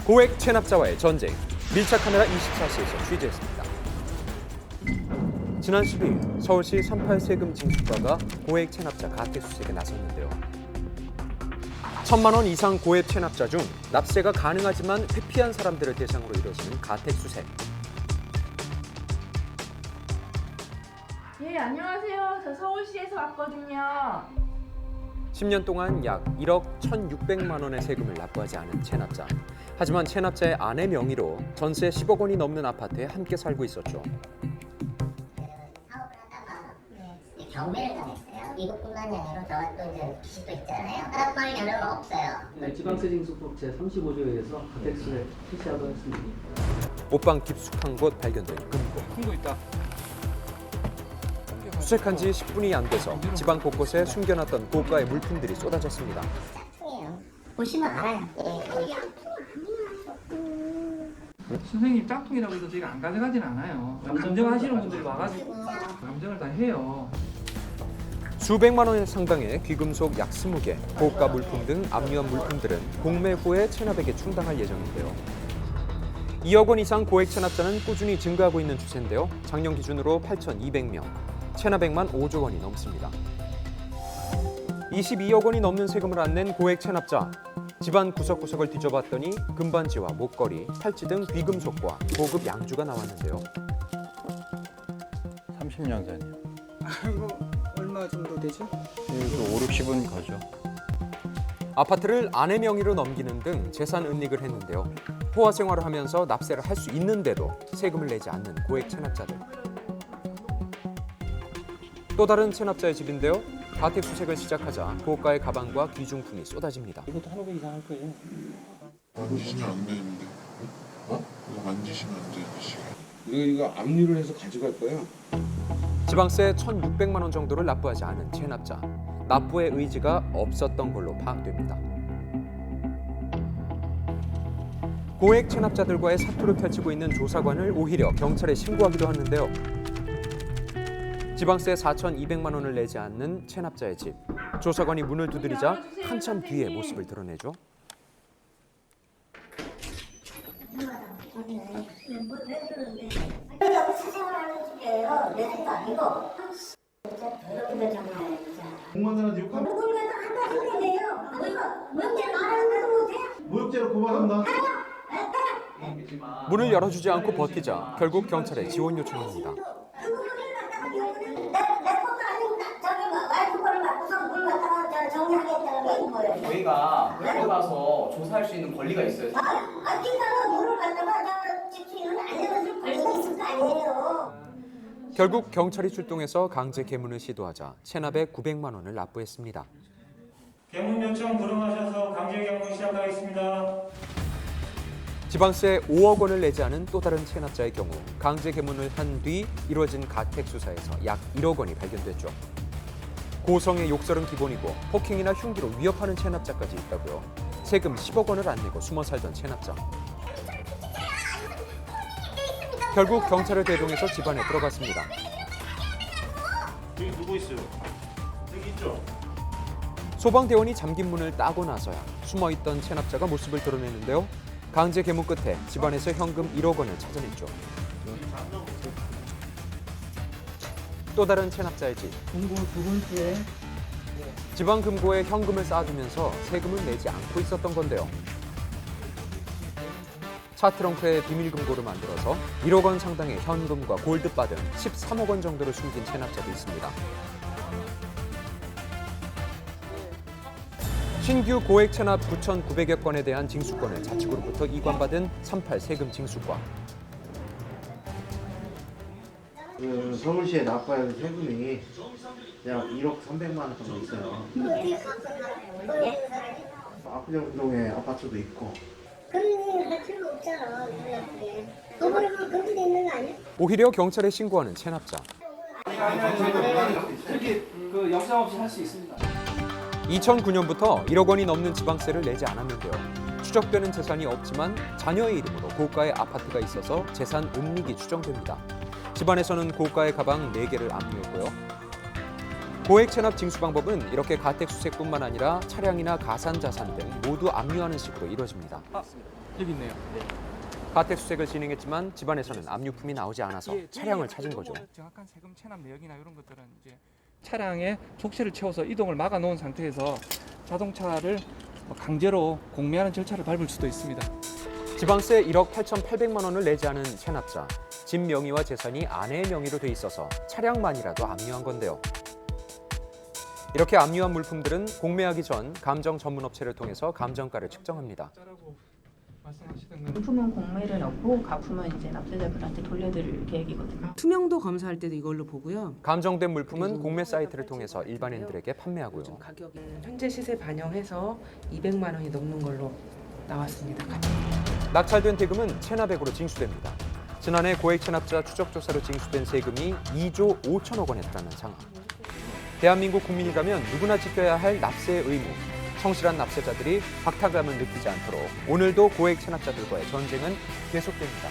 고액 체납자와의 전쟁, 밀착 카메라 24시에서 취재했습니다. 지난 12일 서울시 38 세금 징수과가 고액 체납자 가택수색에 나섰는데요. 1,000만 원 이상 고액 체납자 중 납세가 가능하지만 회피한 사람들을 대상으로 이뤄지는 가택수색. 예, 안녕하세요. 저 서울시에서 왔거든요. 10년 동안 약 1억 1,600만 원의 세금을 납부하지 않은 체납자. 하지만 체납자의 아내 명의로 전세 10억 원이 넘는 아파트에 함께 살고 있었죠. 사업을 하다가 경매를 당했어요. 이것뿐만이 아니라 저와 또 이제 기시도 있잖아요. 다락방이 별로 없어요. 지방세징수법 제35조에서 가택수색 실시하도록 했습니다. 옷방 깊숙한 곳 발견된 금고. 큰거 있다. 수색한 지 10분이 안 돼서 지방 곳곳에 숨겨놨던 고가의 물품들이 쏟아졌습니다. 짝퉁이에요. 보시면 알아요. 선생님 짝퉁이라고 해서 저희가 안 가져가진 않아요. 감정하시는 분들이 와가지고 감정을 다 해요. 수백만 원 상당의 귀금속 약 20개, 고가 물품 등 압류한 물품들은 공매 후에 체납액에 충당할 예정인데요. 2억 원 이상 고액 체납자는 꾸준히 증가하고 있는 추세인데요. 작년 기준으로 8,200명, 체납액만 5조 원이 넘습니다. 22억 원이 넘는 세금을 안 낸 고액 체납자. 집안 구석구석을 뒤져봤더니 금반지와 목걸이, 팔찌 등 귀금속과 고급 양주가 나왔는데요. 30년 전이요. 이거 얼마 정도 되죠? 이거 5, 60은 거죠. 아파트를 아내 명의로 넘기는 등 재산 은닉을 했는데요. 호화 생활을 하면서 납세를 할 수 있는데도 세금을 내지 않는 고액 체납자들. 또 다른 체납자의 집인데요. 가택 수색을 시작하자 고가의 가방과 귀중품이 쏟아집니다. 이것도 하루 이상 할 거예요. 만지시면 안 되는데. 어? 이거 만지시면 안 되지. 이거 압류를 해서 가져갈 거야. 지방세 1,600만 원 정도를 납부하지 않은 체납자. 납부의 의지가 없었던 걸로 파악됩니다. 고액 체납자들과의 사투를 펼치고 있는 조사관을 오히려 경찰에 신고하기도 하는데요. 지방세 4,200만 원을 내지 않는 체납자의 집. 조사관이 문을 두드리자 한참 뒤에 모습을 드러내죠. 여기 사생활하는 집이에요. 내 집도 아니고. 더럽게 정말. 공무원들한테 욕하면 누굴 가서 한다 소리네요. 무역죄를 말하는 것도 못해? 모욕죄로 고발한다. 문을 열어주지 않고 버티자 결국 경찰에 지원 요청합니다. 저희가 거기 가서 조사할 수 있는 권리가 있어요. 결국 경찰이 출동해서 강제 개문을 시도하자 체납액 900만 원을 납부했습니다. 개문 요청 불응하셔서 강제 개문 시작하겠습니다. 지방세 5억 원을 내지 않은 또 다른 체납자의 경우 강제 개문을 한 뒤 이루어진 가택 수사에서 약 1억 원이 발견됐죠. 고성의 욕설은 기본이고 폭행이나 흉기로 위협하는 체납자까지 있다고요. 세금 10억 원을 안 내고 숨어 살던 체납자. 결국 경찰을 대동해서 집안에 들어갔습니다. 여기 누구 있어요? 여기 있죠? 소방대원이 잠긴 문을 따고 나서야 숨어있던 체납자가 모습을 드러내는데요. 강제 개문 끝에 집안에서 현금 1억 원을 찾아냈죠. 또 다른 체납자의 집. 금고 두 번째. 지방 금고에 현금을 쌓아두면서 세금을 내지 않고 있었던 건데요. 차 트렁크에 비밀 금고를 만들어서 1억 원 상당의 현금과 골드바 등 13억 원 정도를 숨긴 체납자도 있습니다. 신규 고액 체납 9,900여 건에 대한 징수권을 자치구로부터 이관받은 38 세금 징수과. 서울시에 납부해야 할 세금이 약 1억 300만 원 정도 있어요. 압구정동에 아파트도 있고. 그런 할 필요 없잖아. 그거는 금지돼 있는 거 아니야? 오히려 경찰에 신고하는 체납자. 이렇게 그 영상 없이 할 수 있습니다. 2009년부터 1억 원이 넘는 지방세를 내지 않았는데요. 추적되는 재산이 없지만 자녀의 이름으로 고가의 아파트가 있어서 재산 은닉이 추정됩니다. 집안에서는 고가의 가방 4개를 압류했고요. 고액 체납 징수 방법은 이렇게 가택수색뿐만 아니라 차량이나 가산자산 등 모두 압류하는 식으로 이루어집니다. 여기 있네요. 가택수색을 진행했지만 집안에서는 압류품이 나오지 않아서 차량을 찾은 거죠. 정확한 세금 체납 내역이나 이런 것들은 이제 차량에 족쇄를 채워서 이동을 막아 놓은 상태에서 자동차를 강제로 공매하는 절차를 밟을 수도 있습니다. 지방세 1억 8,800만 원을 내지 않은 체납자. 집 명의와 재산이 아내의 명의로 돼 있어서 차량만이라도 압류한 건데요. 이렇게 압류한 물품들은 공매하기 전 감정 전문 업체를 통해서 감정가를 측정합니다. 물품은 공매를 넣고 가품은 이제 납세자분한테 돌려드릴 계획이거든요. 투명도 검사할 때도 이걸로 보고요. 감정된 물품은 공매 사이트를 통해서 일반인들에게 판매하고요. 가격은 현재 시세 반영해서 200만 원이 넘는 걸로 나왔습니다. 낙찰된 대금은 체납액으로 징수됩니다. 지난해 고액 체납자 추적 조사로 징수된 세금이 2조 5천억 원에 달하는 상황. 대한민국 국민이라면 누구나 지켜야 할 납세의 의무. 성실한 납세자들이 박탈감을 느끼지 않도록 오늘도 고액 체납자들과의 전쟁은 계속됩니다.